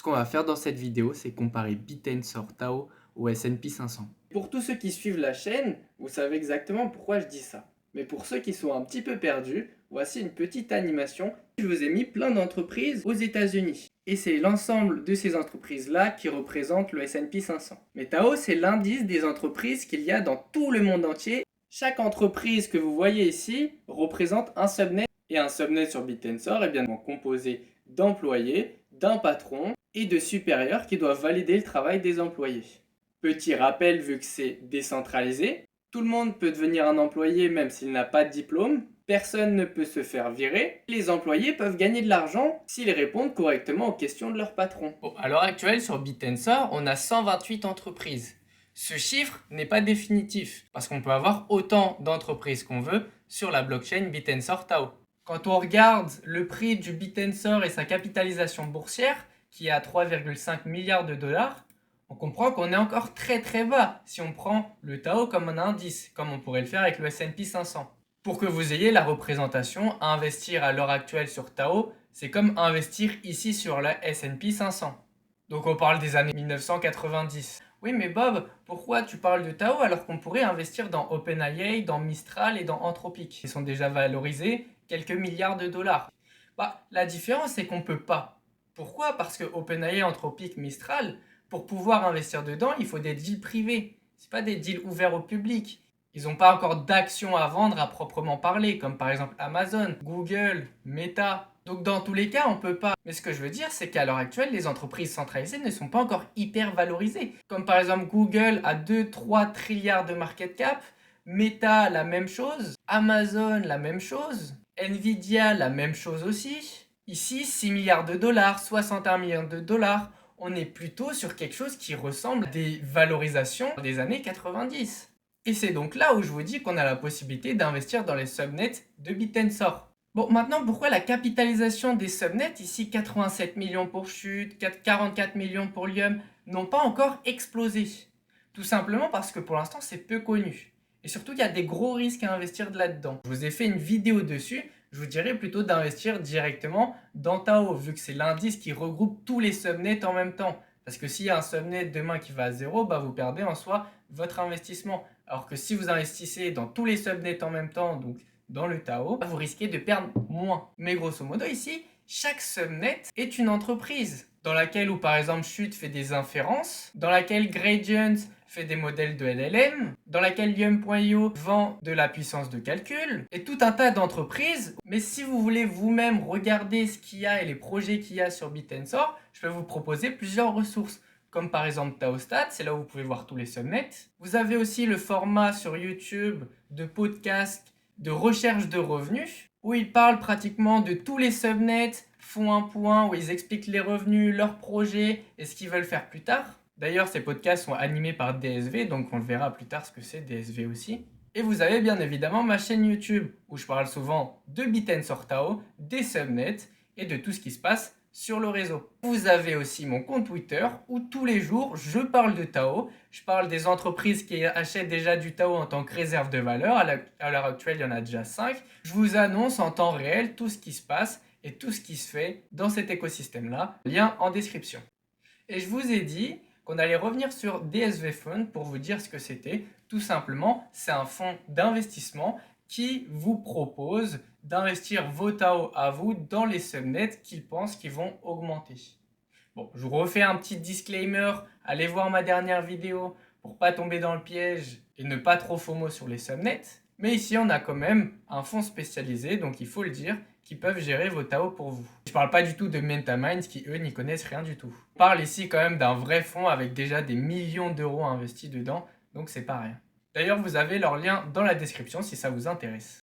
qu'on va faire dans cette vidéo, c'est comparer Bitensor Tao au S&P 500. Pour tous ceux qui suivent la chaîne, vous savez exactement pourquoi je dis ça. Mais pour ceux qui sont un petit peu perdus, voici une petite animation. Je vous ai mis plein d'entreprises aux États-Unis. Et c'est l'ensemble de ces entreprises-là qui représentent le S&P 500. Mais Tao, c'est l'indice des entreprises qu'il y a dans tout le monde entier. Chaque entreprise que vous voyez ici représente un subnet. Et un subnet sur Bitensor est bien composé d'employés, d'un patron et de supérieurs qui doivent valider le travail des employés. Petit rappel, vu que c'est décentralisé, tout le monde peut devenir un employé même s'il n'a pas de diplôme, personne ne peut se faire virer, les employés peuvent gagner de l'argent s'ils répondent correctement aux questions de leur patron. Bon, à l'heure actuelle, sur Bitensor, on a 128 entreprises. Ce chiffre n'est pas définitif, parce qu'on peut avoir autant d'entreprises qu'on veut sur la blockchain Bitensor Tao. Quand on regarde le prix du Bitensor et sa capitalisation boursière, qui est à 3,5 milliards de dollars, on comprend qu'on est encore très très bas si on prend le Tao comme un indice, comme on pourrait le faire avec le S&P 500. Pour que vous ayez la représentation, investir à l'heure actuelle sur Tao, c'est comme investir ici sur la S&P 500. Donc on parle des années 1990. Oui mais Bob, pourquoi tu parles de Tao alors qu'on pourrait investir dans OpenAI, dans Mistral et dans Anthropic? Ils sont déjà valorisés quelques milliards de dollars. La différence c'est qu'on ne peut pas. Pourquoi? Parce que OpenAI, Anthropic, Mistral, pour pouvoir investir dedans, il faut des deals privés. Ce pas des deals ouverts au public. Ils n'ont pas encore d'actions à vendre à proprement parler, comme par exemple Amazon, Google, Meta. Donc dans tous les cas, on peut pas. Mais ce que je veux dire, c'est qu'à l'heure actuelle, les entreprises centralisées ne sont pas encore hyper valorisées. Comme par exemple Google a 2-3 trilliards de market cap, Meta la même chose, Amazon la même chose, Nvidia la même chose aussi. Ici, 6 milliards de dollars, 61 milliards de dollars. On est plutôt sur quelque chose qui ressemble à des valorisations des années 90. Et c'est donc là où je vous dis qu'on a la possibilité d'investir dans les subnets de Bitensor. Bon, maintenant, pourquoi la capitalisation des subnets, ici 87 millions pour Chute, 44 millions pour Lium, n'ont pas encore explosé? Tout simplement parce que pour l'instant, c'est peu connu. Et surtout, il y a des gros risques à investir là-dedans. Je vous ai fait une vidéo dessus. Je vous dirais plutôt d'investir directement dans Tao, vu que c'est l'indice qui regroupe tous les subnets en même temps. Parce que s'il y a un subnet demain qui va à zéro, vous perdez en soi votre investissement. Alors que si vous investissez dans tous les subnets en même temps, donc dans le Tao, vous risquez de perdre moins. Mais grosso modo ici, chaque subnet est une entreprise dans laquelle, ou par exemple Chute fait des inférences, dans laquelle Gradient fait des modèles de LLM, dans laquelle Lium.io vend de la puissance de calcul, et tout un tas d'entreprises. Mais si vous voulez vous-même regarder ce qu'il y a et les projets qu'il y a sur Bitensor, je peux vous proposer plusieurs ressources, comme par exemple Taostat, c'est là où vous pouvez voir tous les subnets. Vous avez aussi le format sur YouTube de podcast de recherche de revenus, où ils parlent pratiquement de tous les subnets, font un point où ils expliquent les revenus, leurs projets et ce qu'ils veulent faire plus tard. D'ailleurs, ces podcasts sont animés par DSV, donc on le verra plus tard ce que c'est DSV aussi. Et vous avez bien évidemment ma chaîne YouTube, où je parle souvent de Bitensor Tao, des subnets et de tout ce qui se passe sur le réseau. Vous avez aussi mon compte Twitter, où tous les jours, je parle de Tao. Je parle des entreprises qui achètent déjà du Tao en tant que réserve de valeur. À l'heure actuelle, il y en a déjà 5. Je vous annonce en temps réel tout ce qui se passe et tout ce qui se fait dans cet écosystème-là. Lien en description. Et je vous ai dit qu'on allait revenir sur DSV Fund pour vous dire ce que c'était. Tout simplement, c'est un fonds d'investissement qui vous propose d'investir vos Tao à vous dans les subnets qu'ils pensent qu'ils vont augmenter. Bon, je vous refais un petit disclaimer. Allez voir ma dernière vidéo pour pas tomber dans le piège et ne pas trop FOMO sur les subnets. Mais ici, on a quand même un fonds spécialisé, donc il faut le dire, qui peuvent gérer vos Tao pour vous. Je parle pas du tout de MentaMinds qui, eux, n'y connaissent rien du tout. On parle ici quand même d'un vrai fonds avec déjà des millions d'euros investis dedans, donc c'est pas rien. D'ailleurs, vous avez leur lien dans la description si ça vous intéresse.